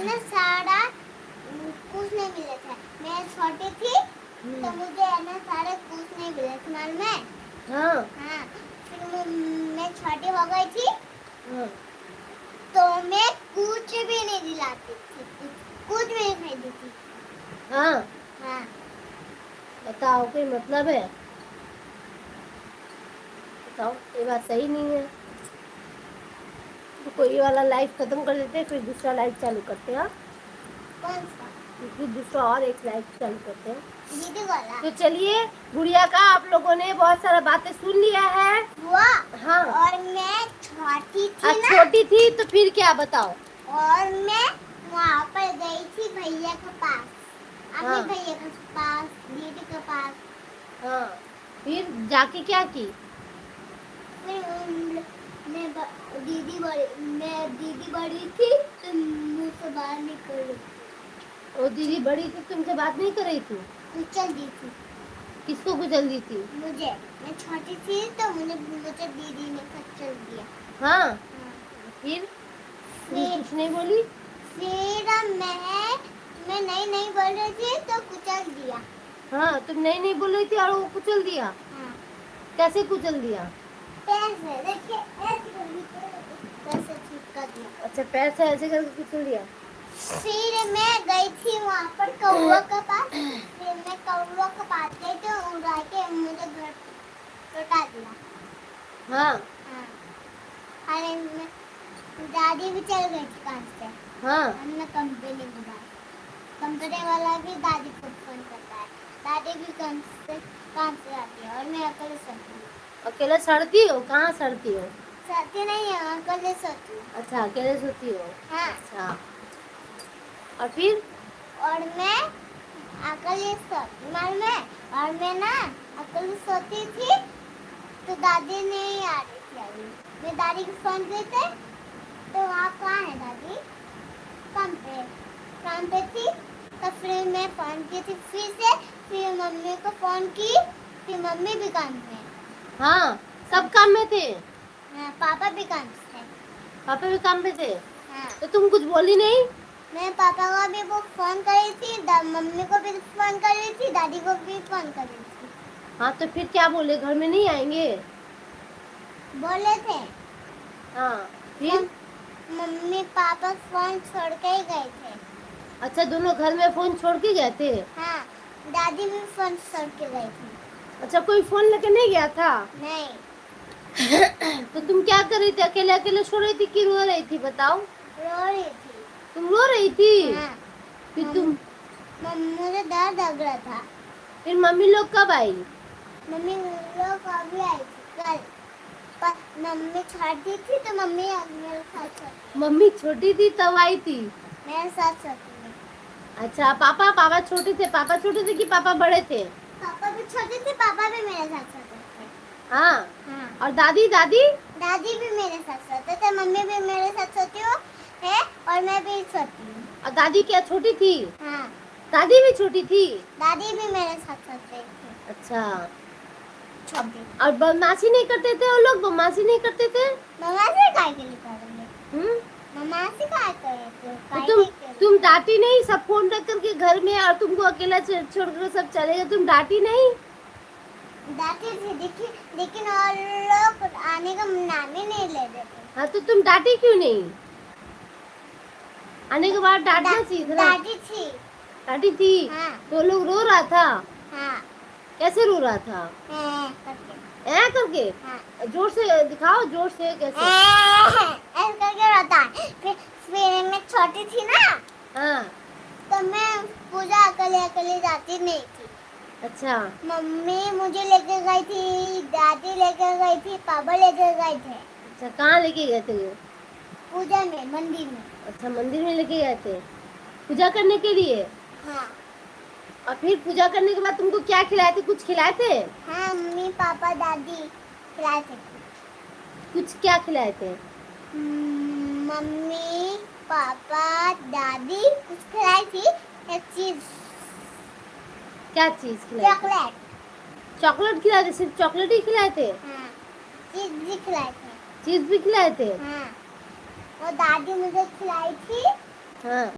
ना सारा कुछ नहीं मिले थे। मैं छोटी थी तो मुझे है ना सारे कुछ नहीं मिले थे मालूम है। हाँ हाँ फिर मैं छोटी हो गई थी हाँ तो मैं कुछ भी नहीं दिलाती थी, कुछ भी नहीं खरीदी थी। हाँ हाँ बताओ, कोई मतलब है? बताओ, ये बात सही नहीं है। तो कोई वाला लाइफ खत्म कर देते हैं, फिर दूसरा लाइफ चालू करते हैं। हाँ? कौन सा? फिर दूसरा और एक लाइफ चालू करते हैं। दीदी वाला। तो चलिए गुड़िया का आप लोगों ने बहुत सारा बातें सुन लिया है। हुआ। हाँ और मैं छोटी थी ना। छोटी थी तो फिर क्या बताओ? और मैं वहाँ पर गई थी भैया के पास, अपने हाँ। भैया के पास, दीदी के पास। हाँ फिर जाके क्या की? फिर मैं दीदी बड़ी थी तो मुझसे बाहर निकल वो दीदी बड़ी थी, तुमसे बात नहीं कर रही थी? कुचल दी थी किसको कुचल दी थी? मुझे। मैं छोटी थी तो मुझे दीदी ने कुचल दिया। हाँ हाँ। फिर तुम फिर कुछ नहीं बोली? फिर मैं नहीं बोल रही थी तो कुचल दिया। हाँ तुम नहीं बोल रही थी और वो कुचल दिया? हाँ। कैसे कुचल दिया? पैर से देखिए ऐसे चिपका दिया। अच्छा, पैर से ऐसे करके कुचल दिया। फिर मैं गई थी वहाँ पर कौवा के पास। फिर मैं कौवा के पास गई तो उड़ा के मुझे घर लौटा दिया। हाँ हाँ। अरे मैं दादी भी चल गई थी काम से। हाँ हमने कंपनी बुलाई। कंपनी वाला भी दादी को फोन करता है। दादी भी काम से आती है और मैं अकेले सोती हूँ। अकेले सड़ती हो? कहाँ सड़ती हो? सोती नहीं है, अकेले सोती हूँ। अच्छा, अकेले सोती हो। हाँ। अच्छा, और फिर? और मैं अकेले सोती मालूम है। और मैं ना अकेले सोती थी तो दादी नहीं आ रही थी अभी। मैं दादी को फोन करते तो वहाँ कहाँ है दादी? काम पे थी। तो फिर मैं फोन की थी फिर मम्मी को फोन की। फिर मम्मी भी काम पे। हाँ सब काम में थे। हाँ, पापा भी काम पे थे। पापा भी काम पे थे। हाँ। तो तुम कुछ बोली नहीं? मैं पापा को भी वो फोन करी थी, मम्मी को भी फोन करी थी, दादी को भी फोन करी थी। हाँ तो फिर क्या बोले, घर में नहीं आएंगे? बोले थे। हाँ फिर? मम्मी पापा फोन छोड़ के ही गए थे। अच्छा, दोनों घर में फोन छोड़ के गए थे? हाँ, दादी भी फोन छोड़ के गई थी। अच्छा, कोई फोन लेके नहीं गया था? नहीं। तो तुम क्या कर रही थी? अकेले अकेले सो रही थी कि रो रही थी? बताओ। रो रही थी। तुम रो रही थी? हाँ। फिर तुम? मुझे डर लग रहा था। फिर मम्मी लोग कब आई? मम्मी लोग अभी आई थी कल। पर मम्मी छोटी थी तो मम्मी मेरे साथ सोती। मम्मी छोटी थी तब आई थी? मेरे साथ सोती है। अच्छा, पापा छोटे थे कि पापा बड़े थे? पापा भी छोटे थे, पापा भी मेरे साथ सोते थे। हाँ। हाँ। और दादी भी मेरे साथ सोते थे, मम्मी भी मेरे साथ सोती है और मैं भी सोती हूँ। और दादी क्या छोटी थी? हाँ। दादी भी छोटी थी? दादी भी मेरे साथ सोते थे। अच्छा। छोटी। और बदमाशी नहीं करते थे वो लोग? बदमाशी नहीं करते थे? मम्मा से काय के लिए करेंगे? हम्म। मम्मा से काय करे तो तुम डांटी नहीं? सब फोन रख करके घर में और तुमको अकेला छोड़ कर सब चले गए, तुम डांटी नहीं? डांटी थी लेकिन और लोग आने का नाम ही नहीं ले रहे थे। हाँ तो तुम डांटी क्यों नहीं? आने के बाद डांटना चाहिए था। डांटी थी। हाँ। तो लोग रो रहा था? हाँ। कैसे रो रहा था? करके। ऐ करके? हाँ। जोर से दिखाओ, जोर से कैसे? ऐसे करके रोता है। फिर मैं छोटी थी ना। हाँ। तो मैं पूजा अकेले जाती नहीं थी। अच्छा। मम्मी मुझे लेके गई थी, दादी लेके गई थी, पापा लेके गए थे। अच्छा, कहाँ लेके गए थे वो? पूजा में, मंदिर में। अच्छा, मंदिर में लेके गए थे पूजा करने के लिए? हाँ। और फिर पूजा करने के बाद तुमको क्या खिलाए थे? कुछ खिलाए थे? हाँ, मम्मी पापा दादी खिलाए थे। कुछ क्या खिलाए थे? मम्मी पापा दादी कुछ खिलाई थी। एक चीज। क्या चीज खिलाई? चॉकलेट। चॉकलेट खिलाए थे? सिर्फ चॉकलेट ही खिलाए थे? हाँ, चीज भी खिलाए थे। चीज भी खिलाए थे? हाँ, और दादी मुझे खिलाई थी। हाँ।